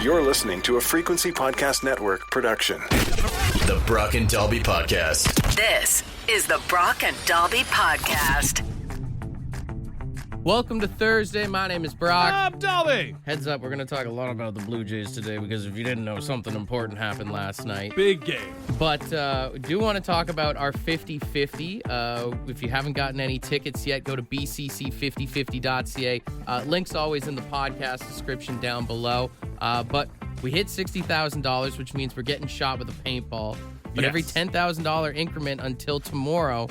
You're listening to a Frequency Podcast Network production. The Brock and Dalby Podcast. This is the Brock and Dalby Podcast. Welcome to Thursday. My name is Brock. I'm Dalby. Heads up, we're going to talk a lot about the Blue Jays today because if you didn't know, something important happened last night. Big game. But we do want to talk about our 50-50. If you haven't gotten any tickets yet, go to bcc5050.ca. Link's always in the podcast description down below. But we hit $60,000, which means we're getting shot with a paintball. But every $10,000 increment until tomorrow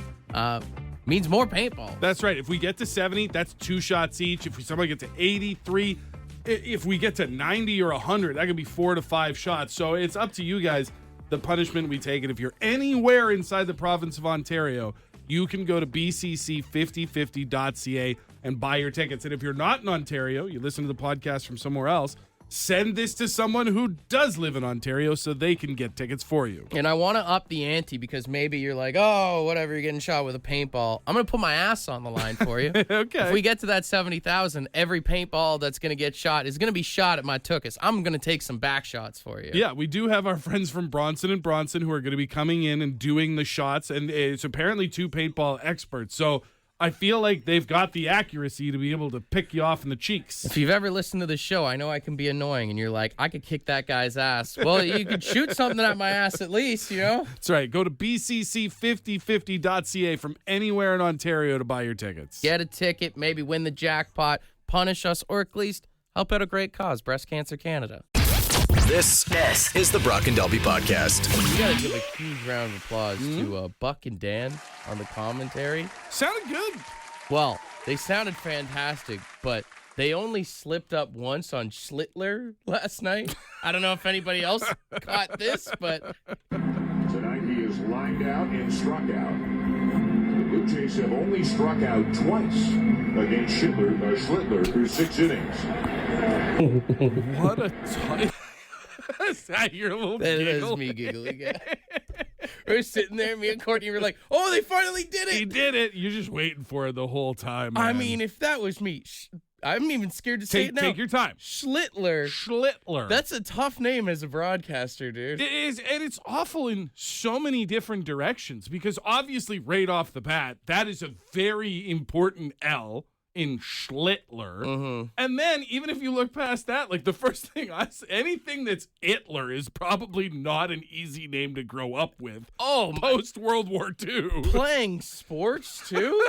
means more paintball. That's right. If we get to 70, that's 2 shots each. If somebody get to 83, if we get to 90 or 100, that could be 4 to 5 shots. So it's up to you guys, the punishment we take. And if you're anywhere inside the province of Ontario, you can go to bcc5050.ca and buy your tickets. And if you're not in Ontario, you listen to the podcast from somewhere else, send this to someone who does live in Ontario so they can get tickets for you. And I want to up the ante because maybe you're like, oh, whatever, you're getting shot with a paintball. I'm going to put my ass on the line for you. Okay. If we get to that 70,000, every paintball that's going to get shot is going to be shot at my tuchus. I'm going to take some back shots for you. Yeah, we do have our friends from Bronson and Bronson who are going to be coming in and doing the shots, and it's apparently 2 paintball experts. So I feel like they've got the accuracy to be able to pick you off in the cheeks. If you've ever listened to the show, I know I can be annoying, and you're like, I could kick that guy's ass. Well, you could shoot something at my ass at least, you know? That's right. Go to bcc5050.ca from anywhere in Ontario to buy your tickets. Get a ticket, maybe win the jackpot, punish us, or at least help out a great cause, Breast Cancer Canada. This is the Brock and Dalby Podcast. We got to give a huge round of applause to Buck and Dan on the commentary. Sounded good. Well, they sounded fantastic, but they only slipped up once on Schlittler last night. I don't know if anybody else caught this, but Tonight he is lined out and struck out. The Blue Jays have only struck out twice against Schlittler through 6 innings. What a time. Is that your little giggle? That is me giggling. Yeah. We're sitting there, me and Courtney were like, oh, they finally did it. He did it. You're just waiting for it the whole time, man. I mean, if that was me, I'm even scared to say it now. Take your time. Schlittler. That's a tough name as a broadcaster, dude. It is, and it's awful in so many different directions because obviously right off the bat, that is a very important L in Schlittler. Mm-hmm. And then even if you look past that, like the first thing anything that's Hitler is probably not an easy name to grow up with. Oh, post World War II. Playing sports too?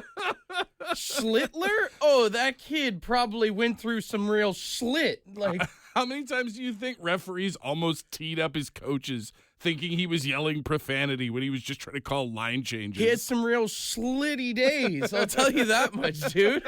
Schlittler? Oh, that kid probably went through some real schlit. Like, how many times do you think referees almost teed up his coaches thinking he was yelling profanity when he was just trying to call line changes? He had some real slitty days, I'll tell you that much, dude.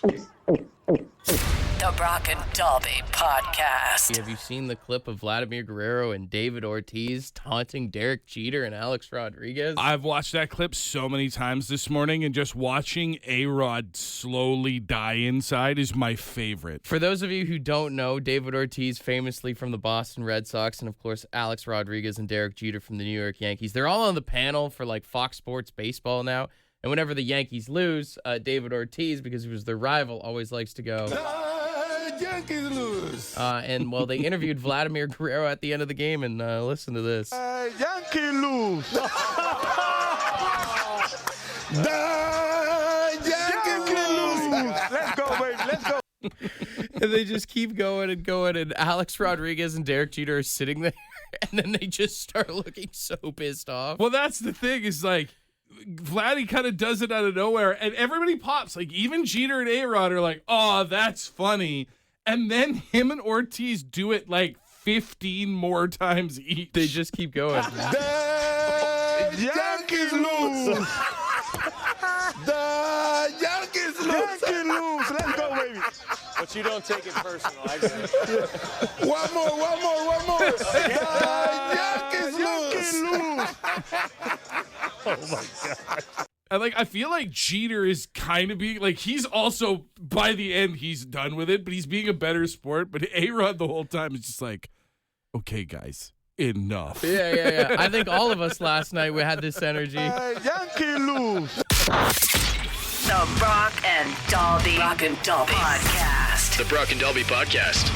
The Brock and Dalby Podcast. Have you seen the clip of Vladimir Guerrero and David Ortiz taunting Derek Jeter and Alex Rodriguez? I've watched that clip so many times this morning, and just watching A-Rod slowly die inside is my favorite. For those of you who don't know, David Ortiz, famously from the Boston Red Sox, and of course Alex Rodriguez and Derek Jeter from the New York Yankees, they're all on the panel for like Fox Sports Baseball now. And whenever the Yankees lose, David Ortiz, because he was their rival, always likes to go, Yankees lose. and well, they interviewed Vladimir Guerrero at the end of the game, and listen to this. Yankee lose. The Yankees lose. Let's go, baby. Let's go. And they just keep going and going, and Alex Rodriguez and Derek Jeter are sitting there, and then they just start looking so pissed off. Well, that's the thing is like Vladdy kind of does it out of nowhere, and everybody pops. Like even Jeter and A-Rod are like, "Oh, that's funny," and then him and Ortiz do it like 15 more times each. They just keep going. The Yankees lose. The Yankees lose. Yankees lose. Let's go, baby. But you don't take it personal. I get it. One more. The Yankees lose. Oh my God. And like I feel like Jeter is kind of being like he's also by the end he's done with it, but he's being a better sport. But A-Rod the whole time is just like, okay, guys, enough. Yeah. I think all of us last night we had this energy. Yankees lose. The Brock and Dalby podcast. The Brock and Dalby Podcast.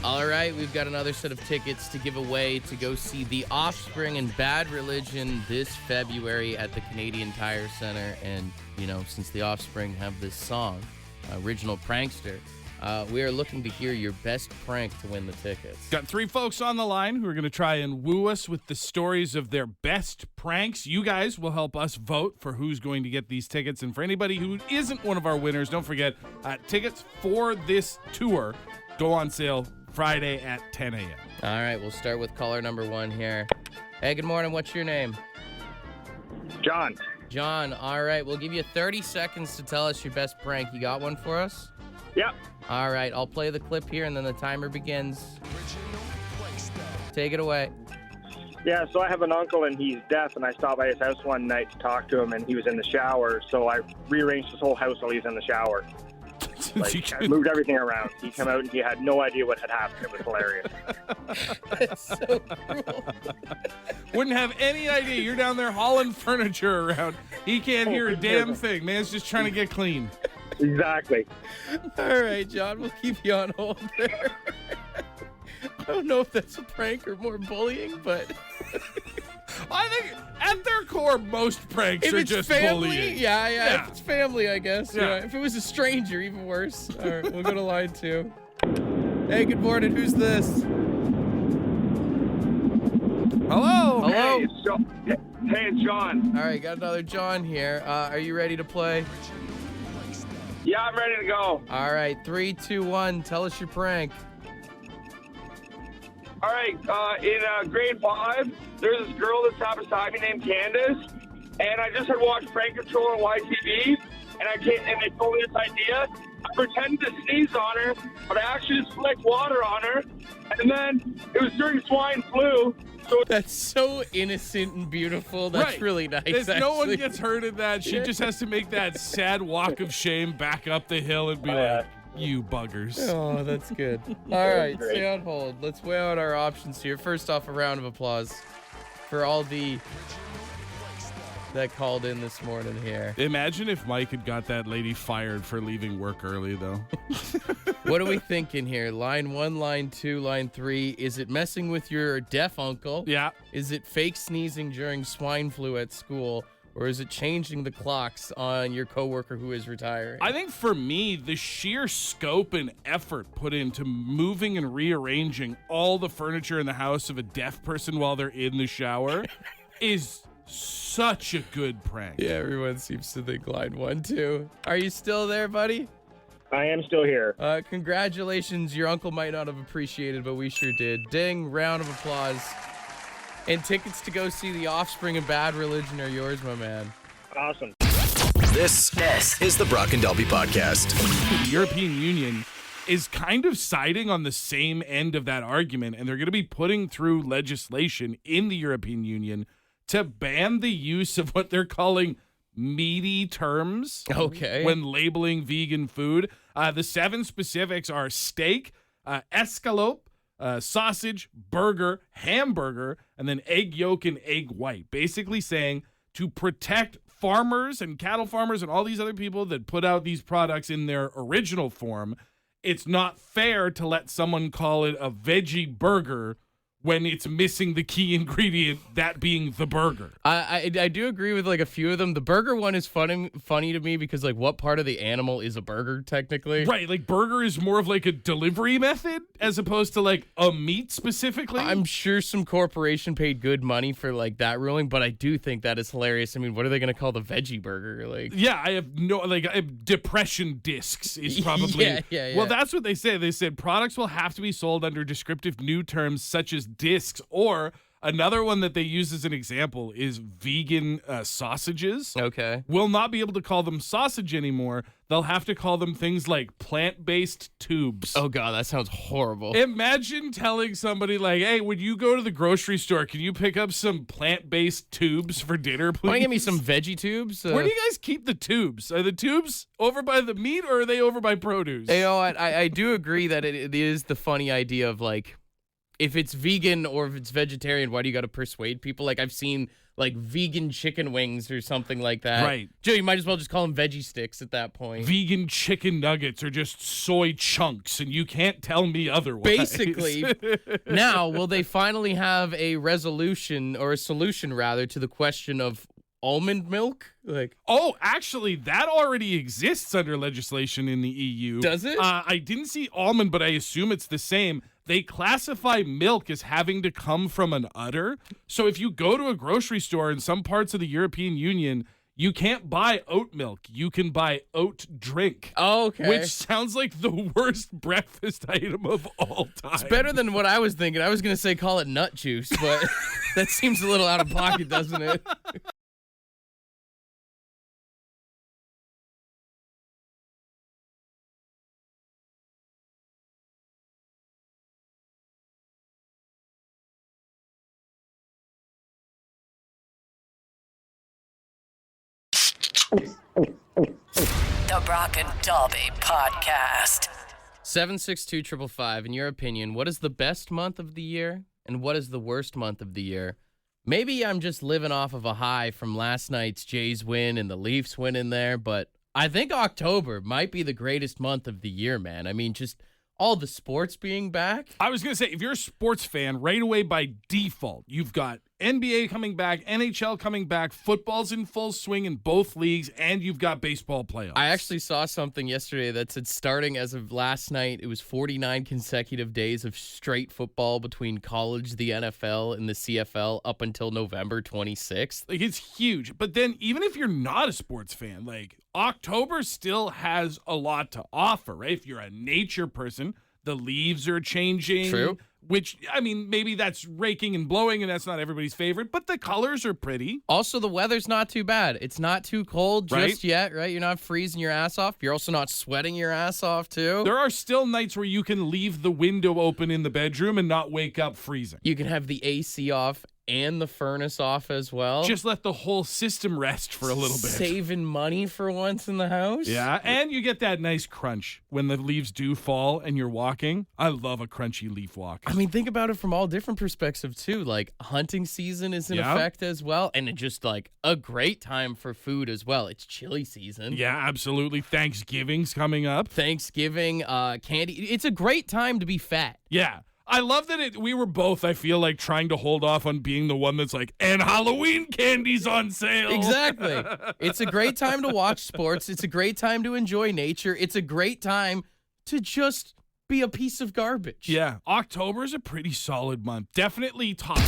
All right, we've got another set of tickets to give away to go see The Offspring and Bad Religion this February at the Canadian Tire Center. And, you know, since The Offspring have this song, Original Prankster, we are looking to hear your best prank to win the tickets. Got 3 folks on the line who are going to try and woo us with the stories of their best pranks. You guys will help us vote for who's going to get these tickets. And for anybody who isn't one of our winners, don't forget, tickets for this tour go on sale Friday at 10 a.m. All right, we'll start with caller number 1 here. Hey, good morning. What's your name? John. John. All right, we'll give you 30 seconds to tell us your best prank. You got one for us? Yep. All right, I'll play the clip here, and then the timer begins. Take it away. Yeah, so I have an uncle, and he's deaf, and I stopped by his house one night to talk to him, and he was in the shower, so I rearranged his whole house while he was in the shower. Like, I moved everything around. He came out, and he had no idea what had happened. It was hilarious. That's so cruel. Wouldn't have any idea. You're down there hauling furniture around. He can't hear a damn thing. Man's just trying to get clean. Exactly. All right, John, we'll keep you on hold there. I don't know if that's a prank or more bullying, but I think at their core, most pranks if are it's just family, bullying. yeah. If it's family, I guess. Yeah. If it was a stranger, even worse. All right, we'll go to line 2. Hey, good morning. Who's this? Hello. Hello. Hey, it's John. Hey, it's John. All right, got another John here. Are you ready to play? Yeah, I'm ready to go. All right, 3, 2, 1. Tell us your prank. All right, in grade 5, there's this girl that sat beside me named Candace, and I just had watched Prank Control on YTV, and they told me this idea. I pretended to sneeze on her, but I actually just flicked water on her, and then it was during swine flu. So That's so innocent and beautiful. That's Right. really nice. No one actually. gets hurt in that. She just has to make that sad walk of shame back up the hill and be like, you buggers. Oh, that's good. All right, Great. stay on hold. Let's weigh out our options here. First off, a round of applause for all the that called in this morning here. Imagine if Mike had got that lady fired for leaving work early, though. What are we thinking here? Line 1, line 2, line 3. Is it messing with your deaf uncle? Yeah. Is it fake sneezing during swine flu at school? Or is it changing the clocks on your coworker who is retiring? I think for me, the sheer scope and effort put into moving and rearranging all the furniture in the house of a deaf person while they're in the shower is such a good prank. Yeah, everyone seems to think line 1, 2. Are you still there, buddy? I am still here. Congratulations. Your uncle might not have appreciated, but we sure did. Ding, round of applause. And tickets to go see The Offspring and Bad Religion are yours, my man. Awesome. This is the Brock and Dalby Podcast. The European Union is kind of siding on the same end of that argument, and they're going to be putting through legislation in the European Union to ban the use of what they're calling meaty terms Okay. when labeling vegan food. The 7 specifics are steak, escalope, sausage, burger, hamburger, and then egg yolk and egg white. Basically saying to protect farmers and cattle farmers and all these other people that put out these products in their original form, it's not fair to let someone call it a veggie burger when it's missing the key ingredient, that being the burger. I do agree with like a few of them. The burger one is funny to me because like what part of the animal is a burger technically? Right, like burger is more of like a delivery method as opposed to like a meat specifically. I'm sure some corporation paid good money for like that ruling, but I do think that is hilarious. I mean, what are they going to call the veggie burger? Like, yeah, I have depression discs is probably. yeah. Well, that's what they say. They said products will have to be sold under descriptive new terms such as discs, or another one that they use as an example is vegan sausages. Okay. We'll not be able to call them sausage anymore. They'll have to call them things like plant-based tubes. Oh, God, that sounds horrible. Imagine telling somebody like, hey, when you go to the grocery store, can you pick up some plant-based tubes for dinner, please? Want to give me some veggie tubes? Where do you guys keep the tubes? Are the tubes over by the meat or are they over by produce? You know what? I do agree that it is the funny idea of like, if it's vegan or if it's vegetarian, why do you got to persuade people? Like I've seen like vegan chicken wings or something like that. Right. Joe, you might as well just call them veggie sticks at that point. Vegan chicken nuggets are just soy chunks, and you can't tell me otherwise. Basically, now will they finally have a resolution or a solution rather to the question of almond milk? Like, oh, actually, that already exists under legislation in the EU. Does it? I didn't see almond, but I assume it's the same. They classify milk as having to come from an udder. So if you go to a grocery store in some parts of the European Union, you can't buy oat milk. You can buy oat drink. Oh, okay. Which sounds like the worst breakfast item of all time. It's better than what I was thinking. I was going to say call it nut juice, but that seems a little out of pocket, doesn't it? The Brock and Dalby Podcast. 762-555, in your opinion, what is the best month of the year and what is the worst month of the year? Maybe I'm just living off of a high from last night's Jays win and the Leafs win in there, but I think October might be the greatest month of the year, man. I mean, just all the sports being back. I was going to say, if you're a sports fan, right away by default, you've got NBA coming back, NHL coming back, football's in full swing in both leagues, and you've got baseball playoffs. I actually saw something yesterday that said starting as of last night, it was 49 consecutive days of straight football between college, the NFL, and the CFL up until November 26th. Like, it's huge. But then even if you're not a sports fan, like, October still has a lot to offer, right? If you're a nature person, the leaves are changing. True. Which, I mean, maybe that's raking and blowing, and that's not everybody's favorite, but the colors are pretty. Also, the weather's not too bad. It's not too cold just Right. yet, right? You're not freezing your ass off. You're also not sweating your ass off, too. There are still nights where you can leave the window open in the bedroom and not wake up freezing. You can have the AC off and the furnace off as well. Just let the whole system rest for a little bit. Saving money for once in the house. Yeah, and you get that nice crunch when the leaves do fall and you're walking. I love a crunchy leaf walk. I mean, think about it from all different perspectives, too. Like, hunting season is in effect as well. And it just, like, a great time for food as well. It's chili season. Yeah, absolutely. Thanksgiving's coming up. Thanksgiving, candy. It's a great time to be fat. Yeah. I love that we were both, I feel like, trying to hold off on being the one that's like, and Halloween candy's on sale. Exactly. It's a great time to watch sports. It's a great time to enjoy nature. It's a great time to just be a piece of garbage. Yeah. October's a pretty solid month. Definitely top.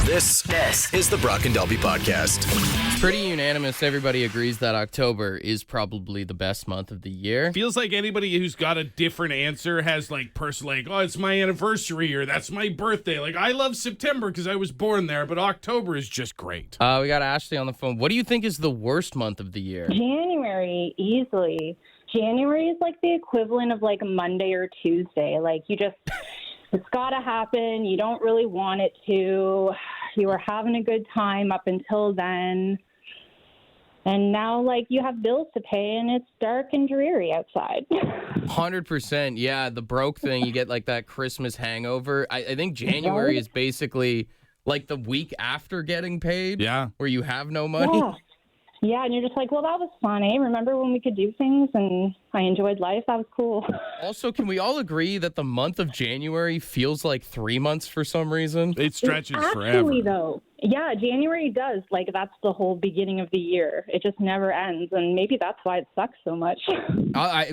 This is the Brock and Dalby Podcast. It's pretty unanimous. Everybody agrees that October is probably the best month of the year. Feels like anybody who's got a different answer has like oh, it's my anniversary or that's my birthday. Like, I love September because I was born there, but October is just great. We got Ashley on the phone. What do you think is the worst month of the year? January, easily. January is like the equivalent of like a Monday or Tuesday. Like, it's got to happen. You don't really want it to. You were having a good time up until then. And now, like, you have bills to pay, and it's dark and dreary outside. 100%. Yeah, the broke thing, you get like that Christmas hangover. I think January is basically like the week after getting paid. Yeah. Where you have no money. Yeah. Yeah, and you're just like, well, that was fun, eh? Remember when we could do things and I enjoyed life? That was cool. Also, can we all agree that the month of January feels like 3 months for some reason? It stretches forever. Actually, though, yeah, January does. Like, that's the whole beginning of the year. It just never ends, and maybe that's why it sucks so much.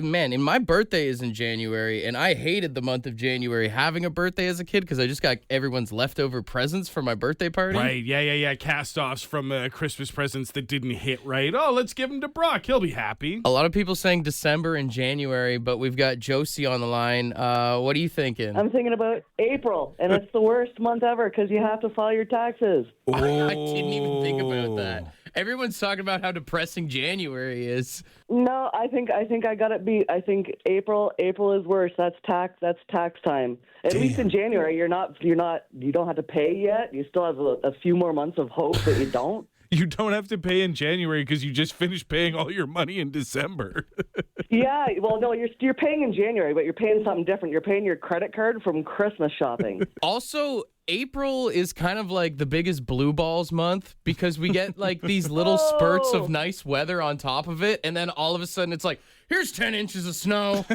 Man, and my birthday is in January, and I hated the month of January having a birthday as a kid because I just got everyone's leftover presents for my birthday party. Right, yeah. Cast-offs from Christmas presents that didn't hit right. Oh, let's give them to Brock. He'll be happy. A lot of people saying December and January, but we've got Josie on the line. What are you thinking? I'm thinking about April, and it's the worst month ever because you have to file your taxes. Oh. I didn't even think about that. Everyone's talking about how depressing January is. No, I think I got it beat. I think April is worse. That's tax time. At least in January, you don't have to pay yet. You still have a few more months of hope that you don't. You don't have to pay in January because you just finished paying all your money in December. Yeah, well, no, you're paying in January, but you're paying something different. You're paying your credit card from Christmas shopping. Also, April is kind of like the biggest blue balls month because we get like these little spurts of nice weather on top of it, and then all of a sudden it's like, here's 10 inches of snow.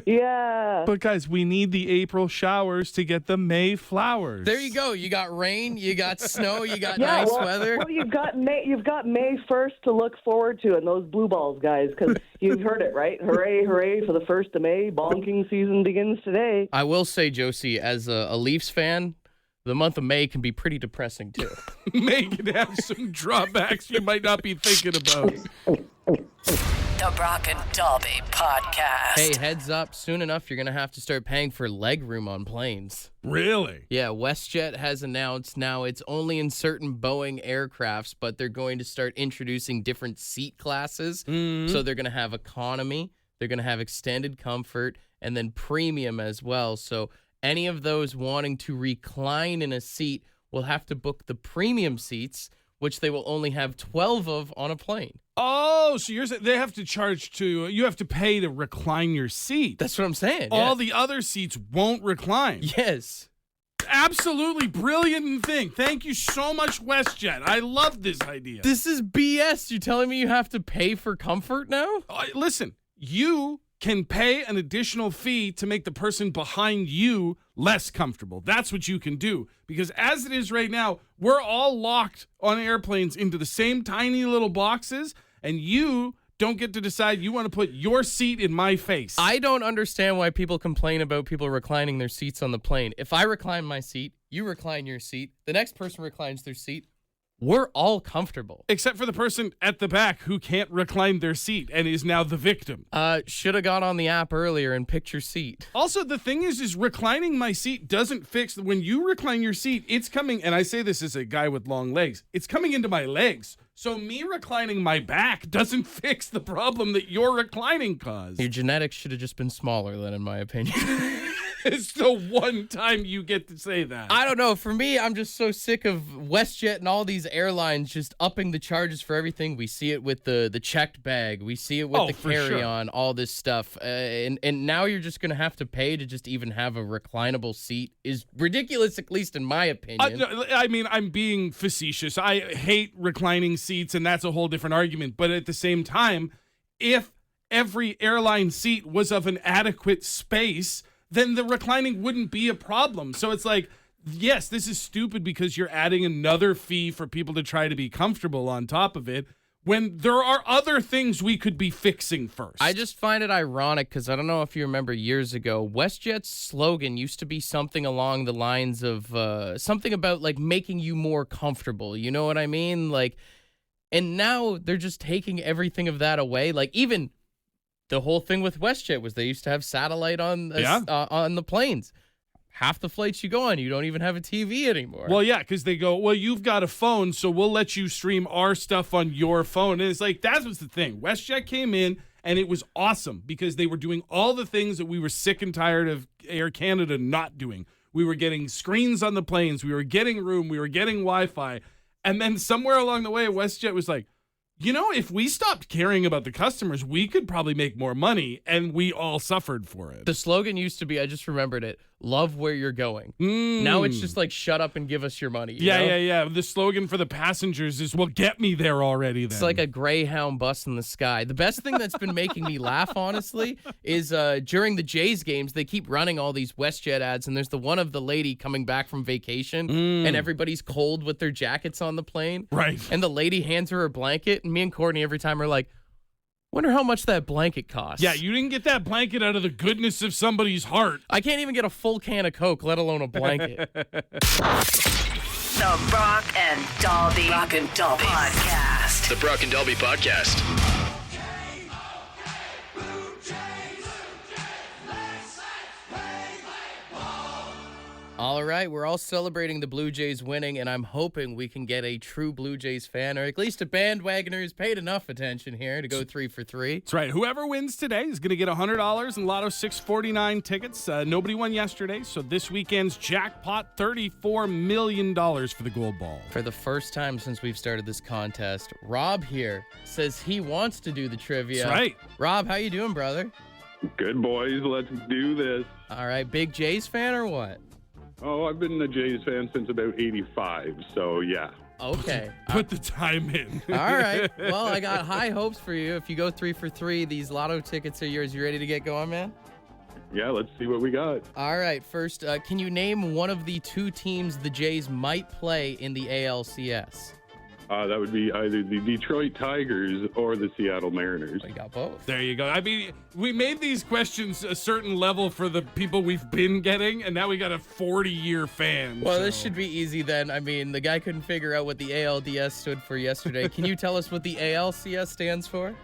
Yeah. But guys, we need the April showers to get the May flowers. There you go. You got rain, you got snow, you got nice weather. Well, you've got May 1st to look forward to, and those blue balls, guys, because you've heard it, right? Hooray, hooray for the 1st of May. Bonking season begins today. I will say, Josie, as a Leafs fan, the month of May can be pretty depressing, too. May can have some drawbacks you might not be thinking about. The Brock and Dalby Podcast. Hey, heads up. Soon enough, you're going to have to start paying for leg room on planes. Really? Yeah, WestJet has announced now it's only in certain Boeing aircrafts, but they're going to start introducing different seat classes. So they're going to have economy, they're going to have extended comfort, and then premium as well. So any of those wanting to recline in a seat will have to book the premium seats, which they will only have 12 of on a plane. Oh, so you're saying they have to you have to pay to recline your seat. That's what I'm saying. All the other seats won't recline. Yes. Absolutely brilliant thing. Thank you so much, WestJet. I love this idea. This is BS. You're telling me you have to pay for comfort now? Listen, you can pay an additional fee to make the person behind you less comfortable. That's what you can do. Because as it is right now, we're all locked on airplanes into the same tiny little boxes, and you don't get to decide you want to put your seat in my face. I don't understand why people complain about people reclining their seats on the plane. If I recline my seat, you recline your seat, the next person reclines their seat, we're all comfortable. Except for the person at the back who can't recline their seat and is now the victim. Should have got on the app earlier and picked your seat. Also, the thing is reclining my seat doesn't fix, when you recline your seat, it's coming, and I say this as a guy with long legs, it's coming into my legs. So me reclining my back doesn't fix the problem that your reclining caused. Your genetics should have just been smaller then, in my opinion. It's the one time you get to say that. I don't know. For me, I'm just so sick of WestJet and all these airlines just upping the charges for everything. We see it with the checked bag. We see it with the carry-on, all this stuff. And now you're just going to have to pay to just even have a reclinable seat is ridiculous, at least in my opinion. I mean, I'm being facetious. I hate reclining seats, and that's a whole different argument. But at the same time, if every airline seat was of an adequate space, then the reclining wouldn't be a problem. So it's like, yes, this is stupid because you're adding another fee for people to try to be comfortable on top of it when there are other things we could be fixing first. I just find it ironic because I don't know if you remember years ago, WestJet's slogan used to be something along the lines of something about like making you more comfortable. You know what I mean? Like, and now they're just taking everything of that away. Like even the whole thing with WestJet was they used to have satellite on the planes. Half the flights you go on, you don't even have a TV anymore. Well, yeah, because they go, well, you've got a phone, so we'll let you stream our stuff on your phone. And it's like, that was the thing. WestJet came in, and it was awesome because they were doing all the things that we were sick and tired of Air Canada not doing. We were getting screens on the planes. We were getting room. We were getting Wi-Fi. And then somewhere along the way, WestJet was like, if we stopped caring about the customers, we could probably make more money, and we all suffered for it. The slogan used to be, I just remembered it, love where you're going. Now it's just like, shut up and give us your money. You know? Yeah. The slogan for the passengers is, well, get me there already then. It's like a Greyhound bus in the sky. The best thing that's been making me laugh, honestly, is during the Jays games, they keep running all these WestJet ads, and there's the one of the lady coming back from vacation, and everybody's cold with their jackets on the plane. Right. And the lady hands her blanket, and me and Courtney every time are like, wonder how much that blanket costs. Yeah, you didn't get that blanket out of the goodness of somebody's heart. I can't even get a full can of Coke, let alone a blanket. The Brock and Dalby Podcast. The Brock and Dalby Podcast. All right, we're all celebrating the Blue Jays winning, and I'm hoping we can get a true Blue Jays fan, or at least a bandwagoner who's paid enough attention here to go 3 for 3. That's right. Whoever wins today is going to get $100 in Lotto 649 tickets. Nobody won yesterday, so this weekend's jackpot, $34 million for the gold ball. For the first time since we've started this contest, Rob here says he wants to do the trivia. That's right. Rob, how you doing, brother? Good, boys. Let's do this. All right, big Jays fan or what? Oh, I've been a Jays fan since about 85, so yeah. Okay. Put the time in. All right. Well, I got high hopes for you. If you go 3 for 3, these lotto tickets are yours. You ready to get going, man? Yeah, let's see what we got. All right. First, can you name one of the 2 teams the Jays might play in the ALCS? That would be either the Detroit Tigers or the Seattle Mariners. We got both. There you go. I mean, we made these questions a certain level for the people we've been getting, and now we got a 40-year fan. Well, this should be easy then. I mean, the guy couldn't figure out what the ALDS stood for yesterday. Can you tell us what the ALCS stands for?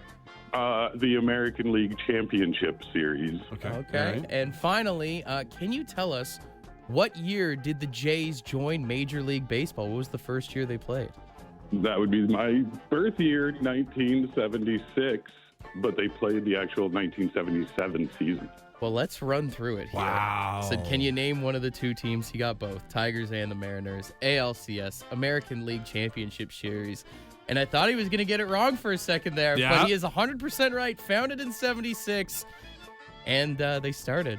The American League Championship Series. Okay. Right. And finally, can you tell us what year did the Jays join Major League Baseball? What was the first year they played? That would be my birth year, 1976, but they played the actual 1977 season. Well, let's run through it here. Wow. So can you name one of the 2 teams? He got both, Tigers and the Mariners, ALCS, American League Championship Series. And I thought he was going to get it wrong for a second there, but he is 100% right. Founded in 76, and they started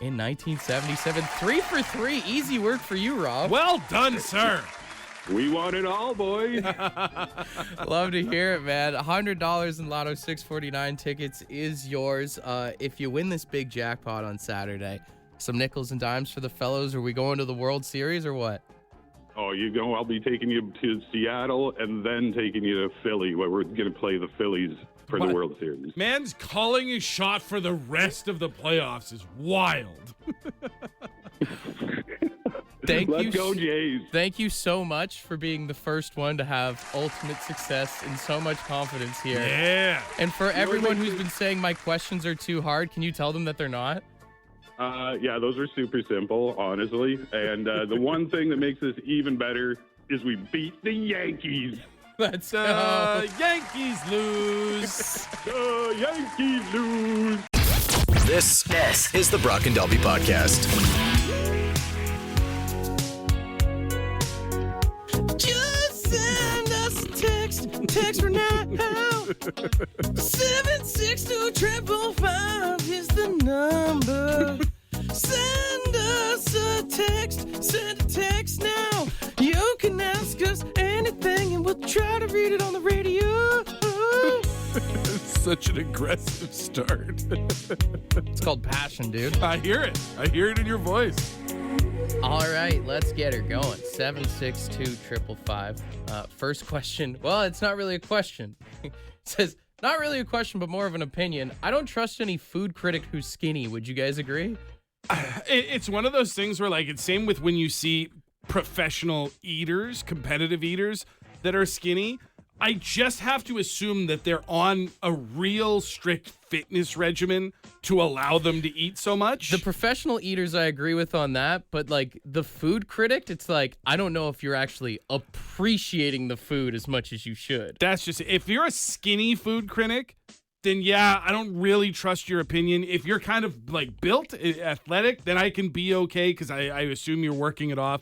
in 1977. 3 for 3. Easy work for you, Rob. Well done, sir. We want it all, boys. Love to hear it, man. $100 in Lotto 649 tickets is yours. If you win this big jackpot on Saturday, some nickels and dimes for the fellows. Are we going to the World Series or what? Oh, I'll be taking you to Seattle and then taking you to Philly, where we're going to play the Phillies for the World Series. Man's calling a shot for the rest of the playoffs is wild. Let's go, Jays. Thank you so much for being the first one to have ultimate success and so much confidence here. Yeah. And for everyone who's been saying my questions are too hard, can you tell them that they're not? Yeah, those are super simple, honestly. And the one thing that makes this even better is we beat the Yankees. Let's go. Yankees lose. Yankees lose. This is the Brock and Dalby Podcast. Just send us a text for now. 762-555 is the number. Send us a text. Send a text now. You can ask us anything and we'll try to read it on the radio. Such an aggressive start. It's called passion, dude. I hear it. I hear it in your voice. All right, let's get her going. 762-555. First question. Well, it's not really a question. It says, not really a question, but more of an opinion. I don't trust any food critic who's skinny. Would you guys agree? It's one of those things where, like, it's same with when you see professional eaters, competitive eaters that are skinny. I just have to assume that they're on a real strict fitness regimen to allow them to eat so much. The professional eaters, I agree with on that, but like the food critic, it's like, I don't know if you're actually appreciating the food as much as you should. That's just, if you're a skinny food critic, then yeah, I don't really trust your opinion. If you're kind of like built, athletic, then I can be okay because I assume you're working it off.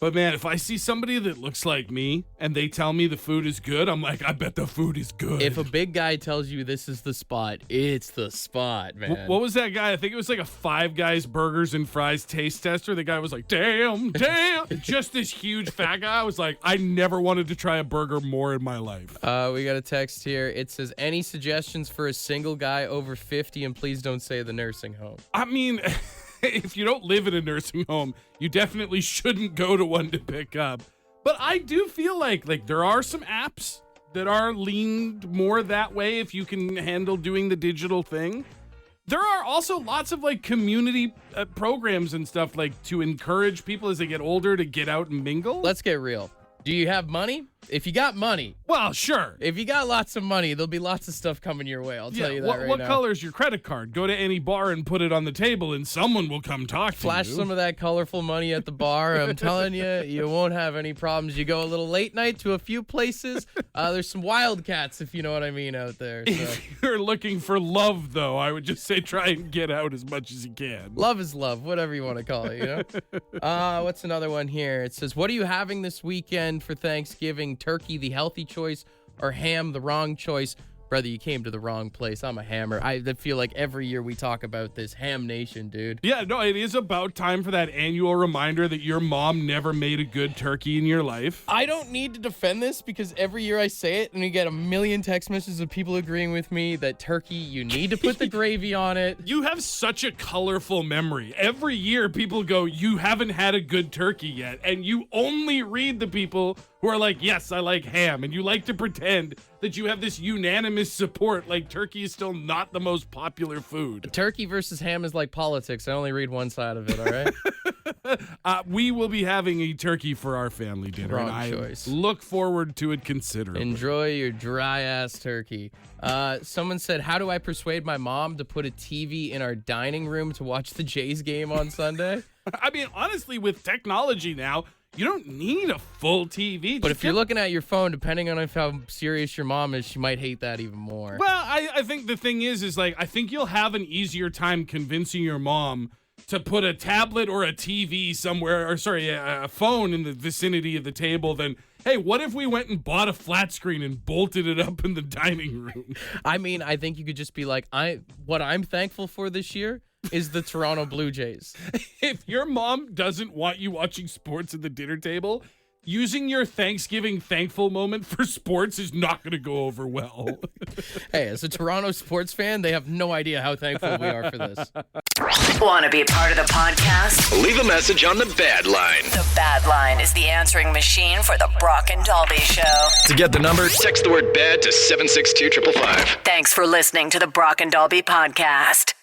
But man, if I see somebody that looks like me and they tell me the food is good, I'm like, I bet the food is good. If a big guy tells you this is the spot, it's the spot, man. What was that guy? I think it was like a Five Guys burgers and fries taste tester. The guy was like, damn. Just this huge fat guy. I was like, I never wanted to try a burger more in my life. We got a text here. It says, any suggestions for a single guy over 50? And please don't say the nursing home. I mean... If you don't live in a nursing home, you definitely shouldn't go to one to pick up. But I do feel like there are some apps that are leaned more that way if you can handle doing the digital thing. There are also lots of community programs and stuff to encourage people as they get older to get out and mingle. Let's get real. Do you have money? If you got money. Well, sure. If you got lots of money, there'll be lots of stuff coming your way. I'll tell you that right now. What color is your credit card? Go to any bar and put it on the table and someone will come talk to you. Flash some of that colorful money at the bar. I'm telling you, you won't have any problems. You go a little late night to a few places. There's some wildcats, if you know what I mean, out there. So. If you're looking for love, though, I would just say try and get out as much as you can. Love is love, whatever you want to call it, you know? What's another one here? It says, what are you having this weekend for Thanksgiving? Turkey, the healthy choice, or ham, the wrong choice? Brother, you came to the wrong place. I'm a hammer. I feel like every year we talk about this. Ham Nation, dude. Yeah, no, it is about time for that annual reminder that your mom never made a good turkey in your life. I don't need to defend this because every year I say it and we get a million text messages of people agreeing with me that turkey, you need to put the gravy on it. You have such a colorful memory. Every year people go, you haven't had a good turkey yet. And you only read the people who are like, yes, I like ham. And you like to pretend that you have this unanimous support, like turkey is still not the most popular food. Turkey versus ham is like politics. I only read one side of it, all right? We will be having a turkey for our family dinner. Wrong and choice. I look forward to it considerably. Enjoy your dry-ass turkey. Someone said, how do I persuade my mom to put a TV in our dining room to watch the Jays game on Sunday? I mean, honestly, with technology now, you don't need a full TV. But if you're looking at your phone, depending on how serious your mom is, she might hate that even more. Well, I think the thing is I think you'll have an easier time convincing your mom to put a tablet or a TV somewhere, or a phone in the vicinity of the table than, hey, what if we went and bought a flat screen and bolted it up in the dining room? I mean, I think you could just be like, what I'm thankful for this year is the Toronto Blue Jays. If your mom doesn't want you watching sports at the dinner table, using your Thanksgiving thankful moment for sports is not going to go over well. Hey, as a Toronto sports fan, they have no idea how thankful we are for this. Want to be a part of the podcast? Leave a message on the Bad Line. The Bad Line is the answering machine for the Brock and Dalby Show. To get the number, text the word BAD to 762-555. Thanks for listening to the Brock and Dalby podcast.